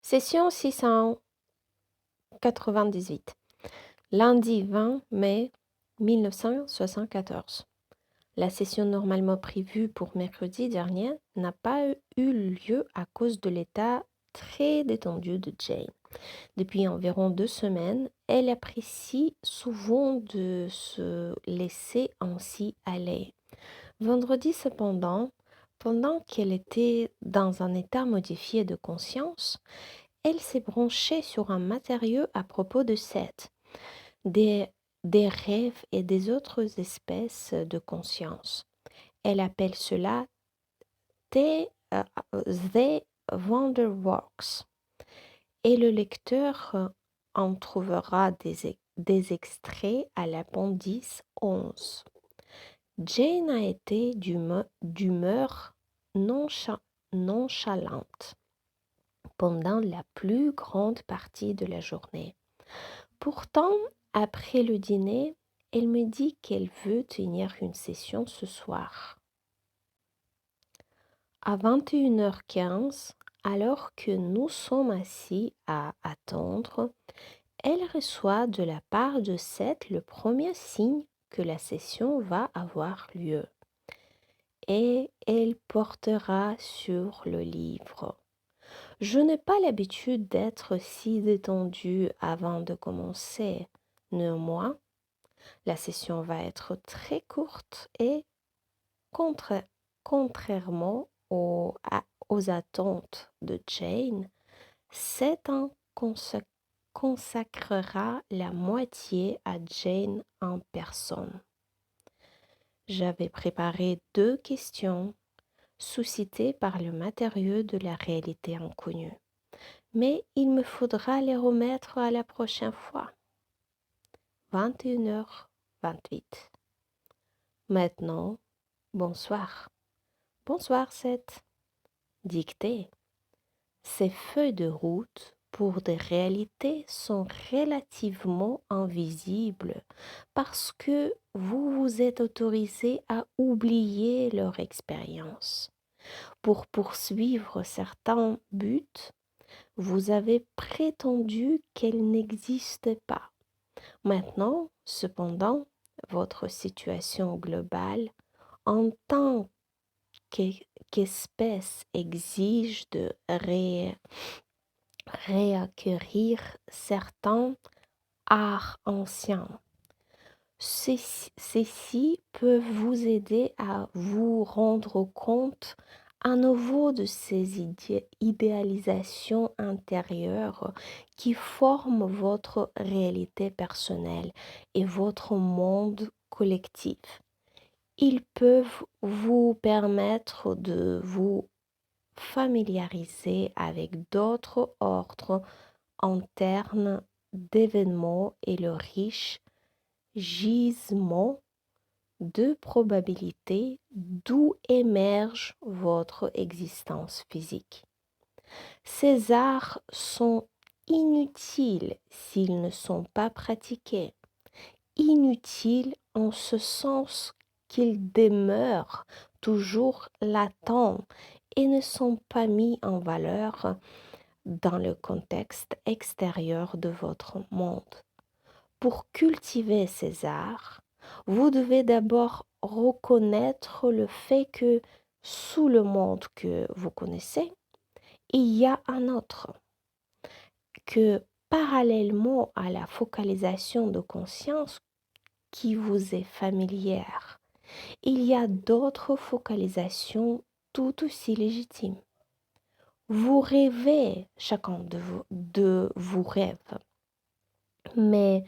Session 698. Lundi 20 mai 1974. La session normalement prévue pour mercredi dernier n'a pas eu lieu à cause de l'état très détendu de Jane. Depuis environ 2 semaines, elle apprécie souvent de se laisser ainsi aller. Vendredi cependant, pendant qu'elle était dans un état modifié de conscience, elle s'est branchée sur un matériau à propos de Seth, des, des rêves et des autres espèces de conscience. Elle appelle cela The Wonderworks. Et le lecteur en trouvera des extraits à l'appendice 11. Jane a été d'humeur nonchalante pendant la plus grande partie de la journée. Pourtant, après le dîner, elle me dit qu'elle veut tenir une session ce soir. À 21h15, alors que nous sommes assis à attendre, elle reçoit de la part de Seth le premier signe que la session va avoir lieu. Et elle portera sur le livre. Je n'ai pas l'habitude d'être si détendue avant de commencer. Néanmoins, la session va être très courte et, contrairement aux attentes de Jane, Seth en consacrera la moitié à Jane en personne. J'avais préparé 2 questions suscitées par le matériau de la réalité inconnue, mais il me faudra les remettre à la prochaine fois. 21h28. Maintenant, bonsoir. Bonsoir, Seth. Dictée. Ces feuilles de route pour des réalités sont relativement invisibles parce que vous vous êtes autorisé à oublier leur expérience. Pour poursuivre certains buts, vous avez prétendu qu'elles n'existaient pas. Maintenant, cependant, votre situation globale en tant qu'espèce exige de réacquérir certains arts anciens. Ceci peut vous aider à vous rendre compte à nouveau de ces idéalisations intérieures qui forment votre réalité personnelle et votre monde collectif. Ils peuvent vous permettre de vous familiariser avec d'autres ordres internes d'événements et le riche gisement de probabilités d'où émerge votre existence physique. Ces arts sont inutiles s'ils ne sont pas pratiqués. Inutiles en ce sens qu'ils demeurent toujours latents et ne sont pas mis en valeur dans le contexte extérieur de votre monde. Pour cultiver ces arts, vous devez d'abord reconnaître le fait que sous le monde que vous connaissez, il y a un autre, que parallèlement à la focalisation de conscience qui vous est familière, il y a d'autres focalisations tout aussi légitimes. Vous rêvez, chacun de vos rêves, mais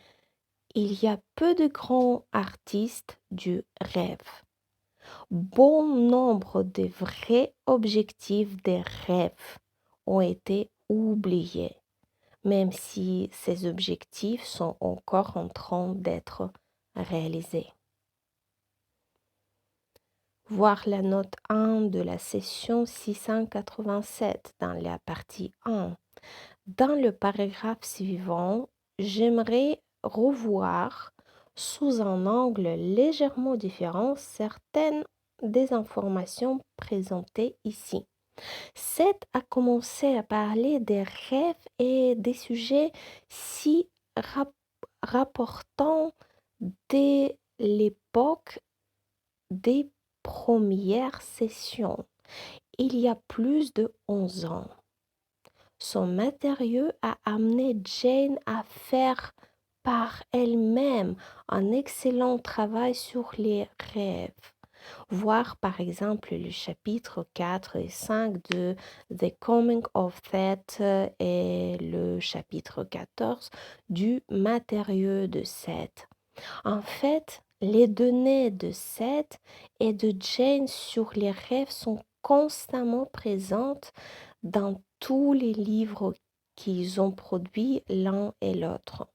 il y a peu de grands artistes du rêve. Bon nombre de vrais objectifs des rêves ont été oubliés, même si ces objectifs sont encore en train d'être réalisés. Voir la note 1 de la session 687 dans la partie 1. Dans le paragraphe suivant, j'aimerais revoir sous un angle légèrement différent certaines des informations présentées ici. Seth a commencé à parler des rêves et des sujets si rap- rapportant dès l'époque des premières sessions, il y a plus de 11 ans. Son matériau a amené Jane à faire par elle-même un excellent travail sur les rêves. Voir par exemple le chapitre 4 et 5 de The Coming of Seth et le chapitre 14 du matériau de Seth. En fait, les données de Seth et de Jane sur les rêves sont constamment présentes dans tous les livres qu'ils ont produits l'un et l'autre.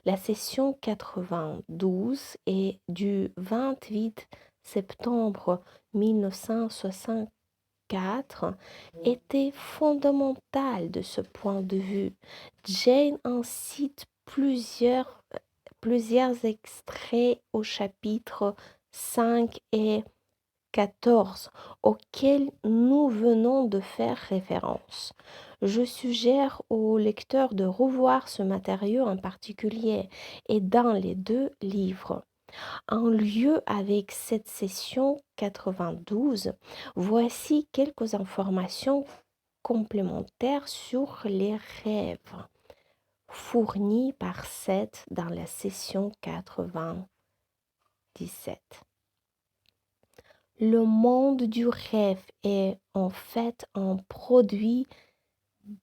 La session 92 est du 28 septembre 1964 était fondamentale de ce point de vue. Jane en cite plusieurs extraits au chapitre 5 et 14 auxquels nous venons de faire référence. Je suggère au lecteur de revoir ce matériau en particulier et dans les deux livres. En lieu avec cette session 92, voici quelques informations complémentaires sur les rêves fournies par Seth dans la session 97. Le monde du rêve est en fait un produit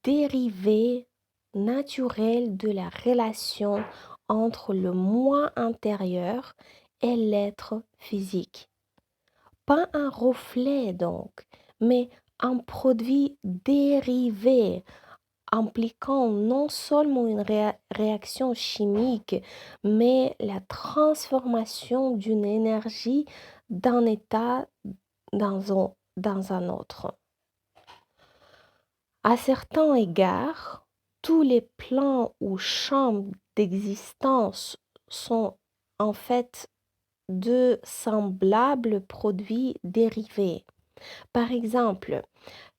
dérivé naturel de la relation entre le moi intérieur et l'être physique. Pas un reflet donc, mais un produit dérivé impliquant non seulement une réaction chimique, mais la transformation d'une énergie d'un état dans un autre. À certains égards, tous les plans ou champs d'existence sont en fait de semblables produits dérivés. Par exemple,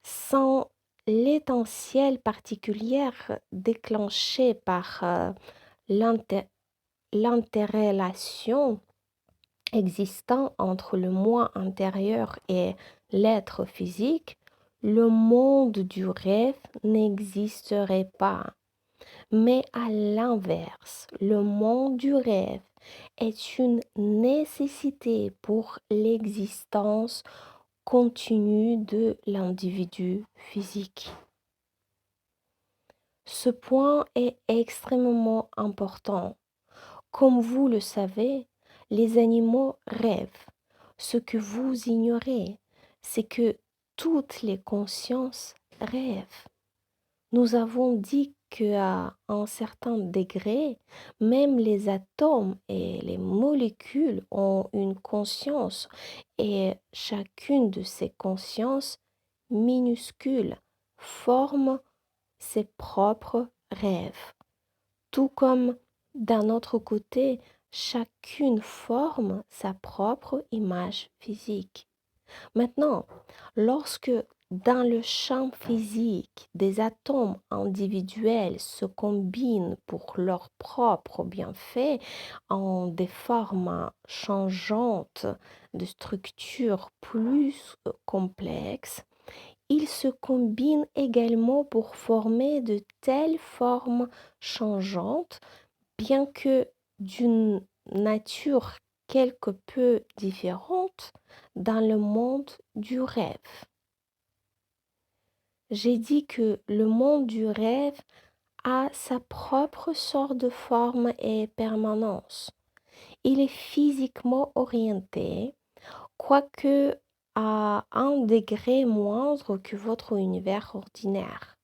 sans l'étincelle particulière déclenchée par l'interrelation existant entre le moi intérieur et l'être physique, le monde du rêve n'existerait pas. Mais à l'inverse, le monde du rêve est une nécessité pour l'existence continue de l'individu physique. Ce point est extrêmement important. Comme vous le savez, les animaux rêvent. Ce que vous ignorez, c'est que toutes les consciences rêvent. Nous avons dit qu'à un certain degré, même les atomes et les molécules ont une conscience et chacune de ces consciences minuscules forme ses propres rêves. Tout comme d'un autre côté, chacune forme sa propre image physique. Maintenant, lorsque dans le champ physique, des atomes individuels se combinent pour leurs propres bienfaits en des formes changeantes de structures plus complexes, ils se combinent également pour former de telles formes changeantes, bien que d'une nature quelque peu différente dans le monde du rêve. J'ai dit que le monde du rêve a sa propre sorte de forme et permanence. Il est physiquement orienté, quoique à un degré moindre que votre univers ordinaire.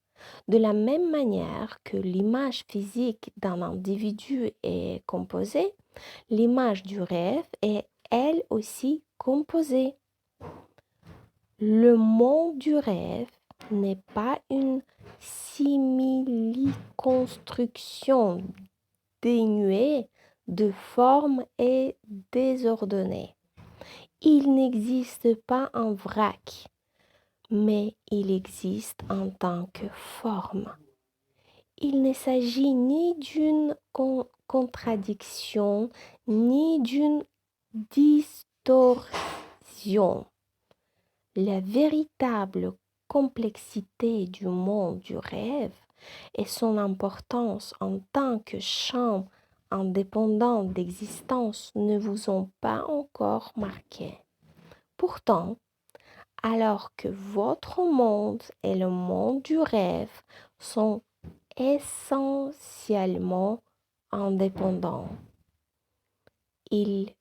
De la même manière que l'image physique d'un individu est composée, l'image du rêve est elle aussi composée. Le monde du rêve n'est pas une simili-construction dénuée de forme et désordonnée. Il n'existe pas un vrac, mais il existe en tant que forme. Il ne s'agit ni d'une contradiction, ni d'une distorsion. La véritable complexité du monde du rêve et son importance en tant que champ indépendant d'existence ne vous ont pas encore marqué. Pourtant, alors que votre monde et le monde du rêve sont essentiellement indépendants, ils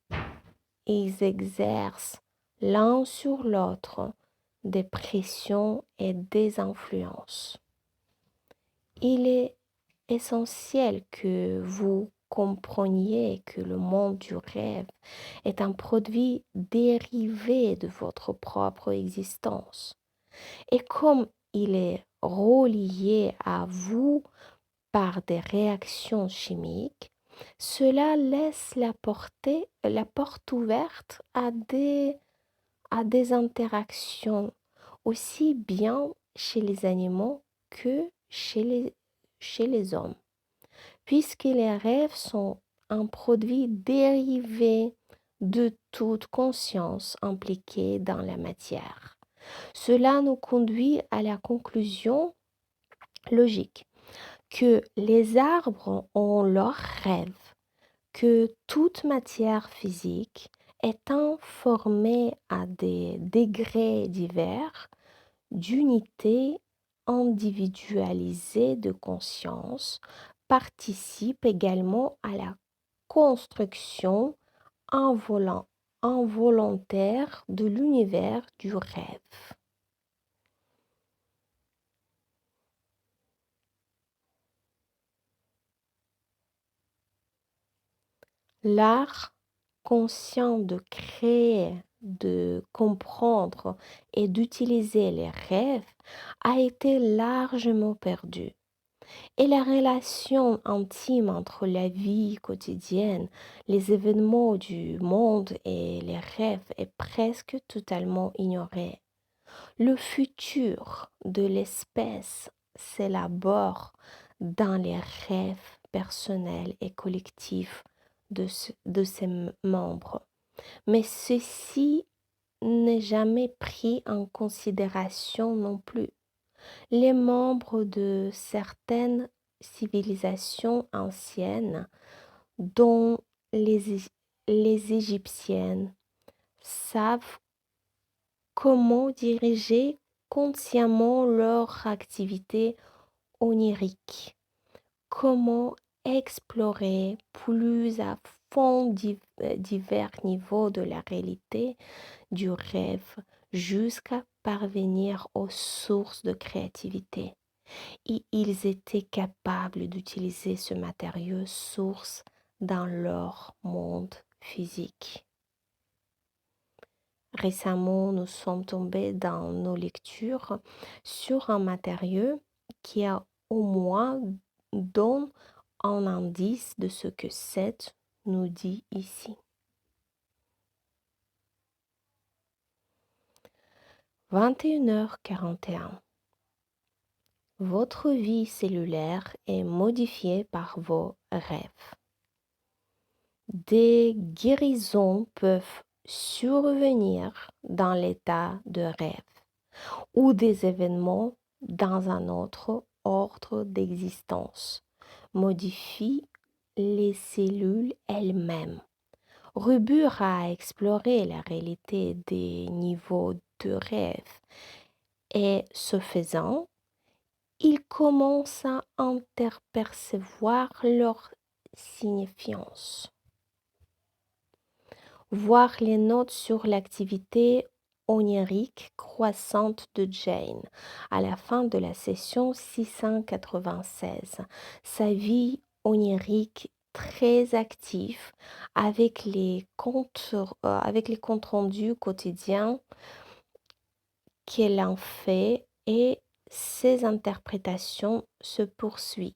exercent l'un sur l'autre des pressions et des influences. Il est essentiel que vous compreniez que le monde du rêve est un produit dérivé de votre propre existence. Et comme il est relié à vous par des réactions chimiques, cela laisse la porte ouverte à des interactions aussi bien chez les animaux que chez les hommes, puisque les rêves sont un produit dérivé de toute conscience impliquée dans la matière. Cela nous conduit à la conclusion logique que les arbres ont leurs rêves, que toute matière physique étant formée à des degrés divers d'unité individualisée de conscience, participe également à la construction involontaire de l'univers du rêve. L'art conscient de créer, de comprendre et d'utiliser les rêves a été largement perdu. Et la relation intime entre la vie quotidienne, les événements du monde et les rêves est presque totalement ignorée. Le futur de l'espèce s'élabore dans les rêves personnels et collectifs de ses membres. Mais ceci n'est jamais pris en considération non plus. Les membres de certaines civilisations anciennes, dont les Égyptiennes, savent comment diriger consciemment leur activité onirique, comment explorer plus à fond divers niveaux de la réalité du rêve jusqu'à parvenir aux sources de créativité. Et ils étaient capables d'utiliser ce matériau source dans leur monde physique. Récemment, nous sommes tombés dans nos lectures sur un matériau qui a au moins donne un indice de ce que Seth nous dit ici. 21h41. Votre vie cellulaire est modifiée par vos rêves. Des guérisons peuvent survenir dans l'état de rêve ou des événements dans un autre ordre d'existence modifient les cellules elles-mêmes. Rubur a exploré la réalité des niveaux de rêve et ce faisant, il commence à interpercevoir leur signifiance. Voir les notes sur l'activité onirique croissante de Jane à la fin de la session 696. Sa vie onirique très active avec les comptes rendus quotidiens qu'elle en fait et ses interprétations se poursuivent.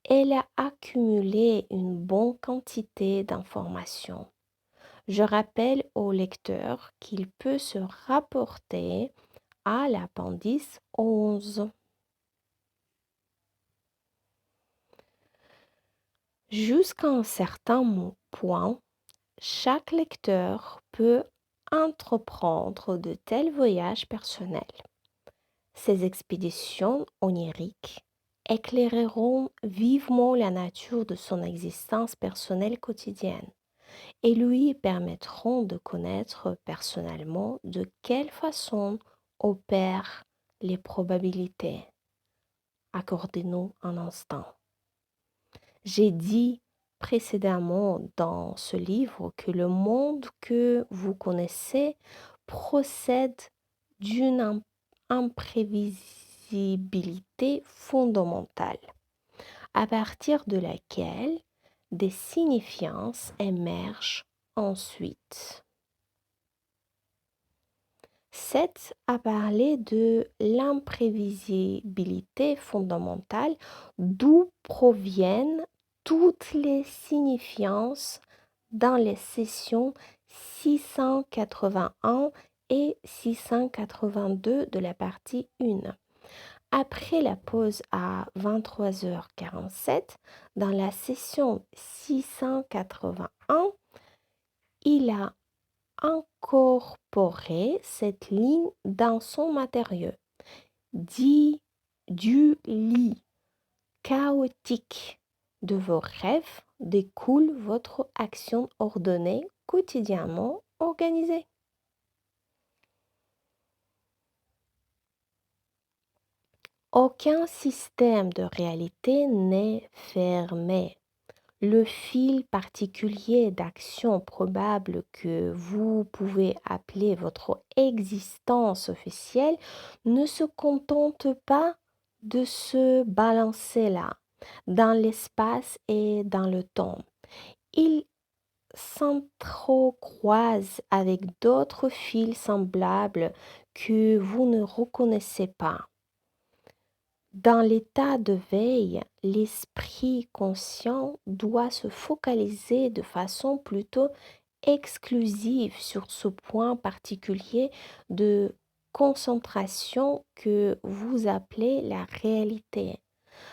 Elle a accumulé une bonne quantité d'informations. Je rappelle au lecteur qu'il peut se rapporter à l'appendice 11. Jusqu'à un certain point, chaque lecteur peut entreprendre de tels voyages personnels. Ces expéditions oniriques éclaireront vivement la nature de son existence personnelle quotidienne et lui permettront de connaître personnellement de quelle façon opèrent les probabilités. Accordez-nous un instant. J'ai dit précédemment dans ce livre que le monde que vous connaissez procède d'une imprévisibilité fondamentale, à partir de laquelle des signifiances émergent ensuite. Seth a parlé de l'imprévisibilité fondamentale d'où proviennent toutes les signifiances dans les sessions 681 et 682 de la partie 1. Après la pause à 23h47, dans la session 681, il a incorporer cette ligne dans son matériau. Du lit chaotique de vos rêves découle votre action ordonnée, quotidiennement organisée. Aucun système de réalité n'est fermé. Le fil particulier d'action probable que vous pouvez appeler votre existence officielle ne se contente pas de se balancer là, dans l'espace et dans le temps. Il s'entrecroise avec d'autres fils semblables que vous ne reconnaissez pas. Dans l'état de veille, l'esprit conscient doit se focaliser de façon plutôt exclusive sur ce point particulier de concentration que vous appelez la réalité,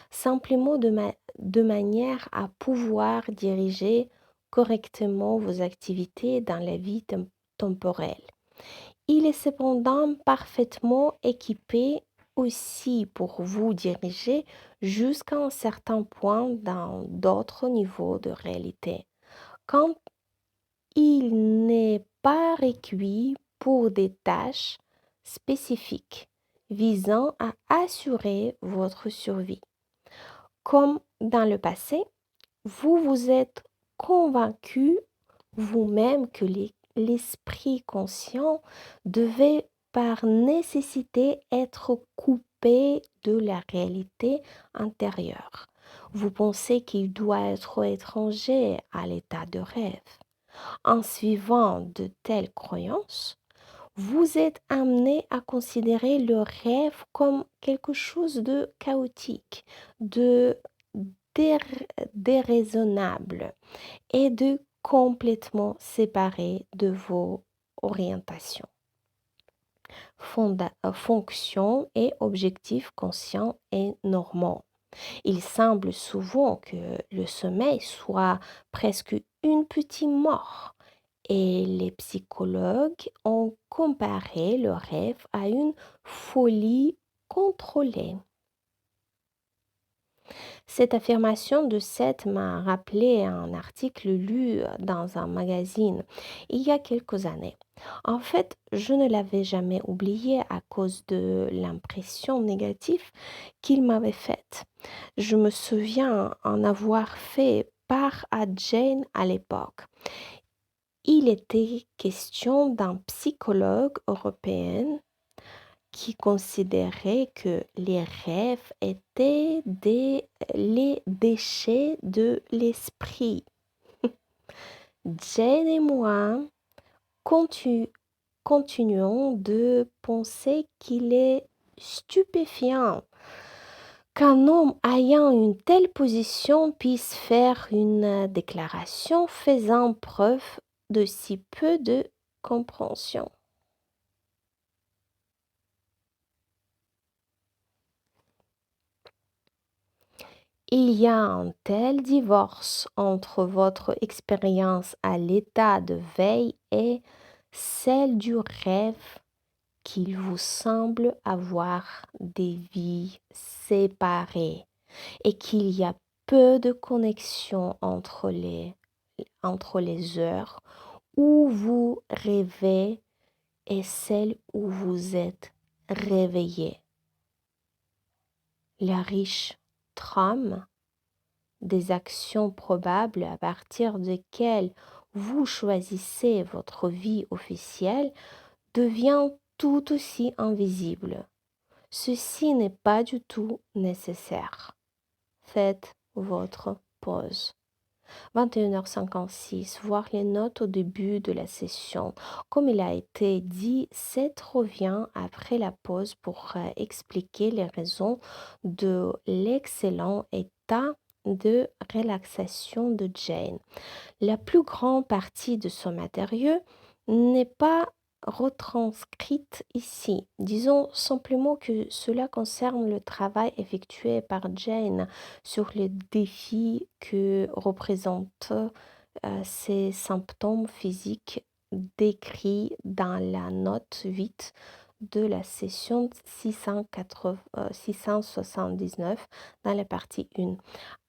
simplement de manière à pouvoir diriger correctement vos activités dans la vie temporelle. Il est cependant parfaitement équipé aussi pour vous diriger jusqu'à un certain point dans d'autres niveaux de réalité. Quand il n'est pas requis pour des tâches spécifiques visant à assurer votre survie. Comme dans le passé, vous vous êtes convaincu vous-même que l'esprit conscient devait par nécessité être coupé de la réalité intérieure. Vous pensez qu'il doit être étranger à l'état de rêve. En suivant de telles croyances, vous êtes amené à considérer le rêve comme quelque chose de chaotique, de déraisonnable et de complètement séparé de vos orientations, fonctions et objectifs conscients et normaux. Il semble souvent que le sommeil soit presque une petite mort et les psychologues ont comparé le rêve à une folie contrôlée. Cette affirmation de Seth m'a rappelé un article lu dans un magazine il y a quelques années. En fait, je ne l'avais jamais oublié à cause de l'impression négative qu'il m'avait faite. Je me souviens en avoir fait part à Jane à l'époque. Il était question d'un psychologue européen qui considérait que les rêves étaient les déchets de l'esprit. Jane et moi continuons de penser qu'il est stupéfiant qu'un homme ayant une telle position puisse faire une déclaration faisant preuve de si peu de compréhension. Il y a un tel divorce entre votre expérience à l'état de veille et celle du rêve qu'il vous semble avoir des vies séparées et qu'il y a peu de connexion entre les heures où vous rêvez et celles où vous êtes réveillé. La riche trame des actions probables à partir desquelles vous choisissez votre vie officielle devient tout aussi invisible. Ceci n'est pas du tout nécessaire. Faites votre pause. 21h56, voir les notes au début de la session. Comme il a été dit, Seth revient après la pause pour expliquer les raisons de l'excellent état de relaxation de Jane. La plus grande partie de son matériau n'est pas retranscrite ici. Disons simplement que cela concerne le travail effectué par Jane sur les défis que représentent ces symptômes physiques décrits dans la note 8 de la session 679 dans la partie 1.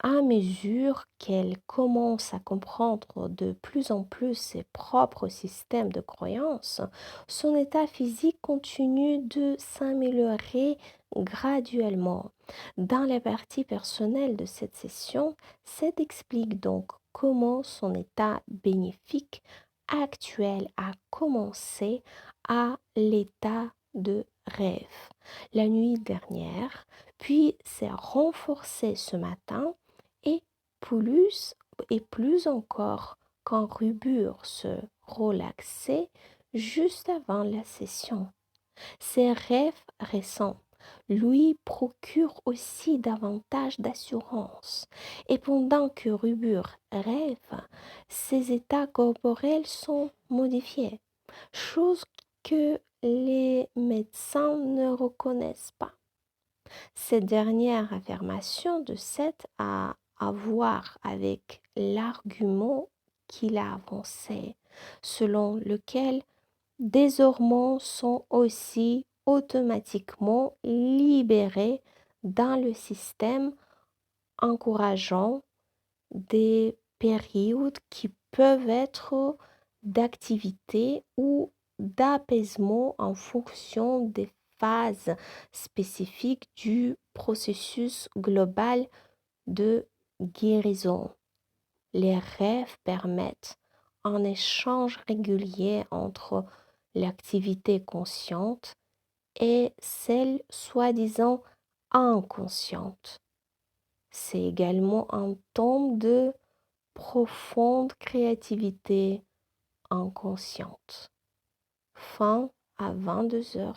À mesure qu'elle commence à comprendre de plus en plus ses propres systèmes de croyances, son état physique continue de s'améliorer graduellement. Dans la partie personnelle de cette session, Seth explique donc comment son état bénéfique actuel a commencé à l'état de rêve la nuit dernière, puis s'est renforcé ce matin et plus encore quand Rubur se relaxait juste avant la session. Ces rêves récents lui procurent aussi davantage d'assurance. Et pendant que Rubur rêve, ses états corporels sont modifiés, chose que les médecins ne reconnaissent pas. Cette dernière affirmation de Seth a à voir avec l'argument qu'il a avancé, selon lequel des hormones sont aussi automatiquement libérées dans le système, encourageant des périodes qui peuvent être d'activité ou d'apaisement en fonction des phases spécifiques du processus global de guérison. Les rêves permettent un échange régulier entre l'activité consciente et celle soi-disant inconsciente. C'est également un temps de profonde créativité inconsciente. Fin à 22h43.